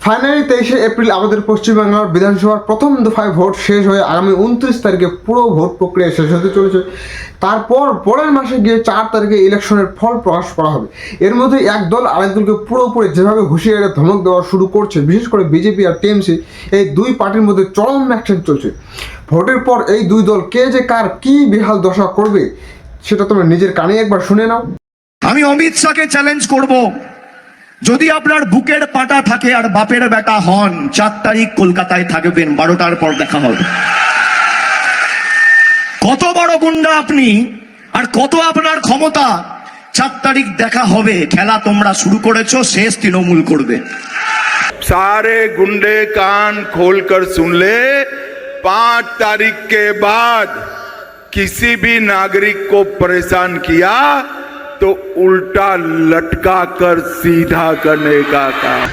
Finally 23শে April আমাদের পশ্চিমবাংলার বিধানসভার প্রথম দফায় ভোট শেষ হয়ে আগামী 29 তারিখে পুরো ভোট প্রক্রিয়া শেষ হতে চলেছে। তারপর পরের মাসে গিয়ে 4 তারিখে ইলেকশনের ফল প্রকাশ করা হবে। এর মধ্যে এক দল আরেক দলকে পুরোপুরি যেভাবে হুঁশিয়ারি ধমক দেওয়া শুরু করছে, বিশেষ করে বিজেপি আর টিএমসি, এই দুই পার্টির মধ্যে চরম অ্যাকশন চলছে। ভোটের পর এই দুই দল কে যে কার কি বেহাল দশা করবে সেটা তোমরা নিজের কানে একবার শুনে নাও। আমি অমিত শাহকে চ্যালেঞ্জ করব, যদি আপনার বুকের পাটা থাকে আর বাপের বেটা হন, 4 তারিখ কলকাতায় থাকবেন, 12টার পর দেখা হবে। কত বড় গুন্ডা আপনি আর কত আপনার ক্ষমতা, 4 তারিখ দেখা হবে। খেলা তোমরা শুরু করেছো, শেষ তৃণমূল করবে। सारे गुंडे कान खोलकर सुन ले, 5 तारीख के बाद किसी भी नागरिक को परेशान किया तो उल्टा लटका कर सीधा करने का काम।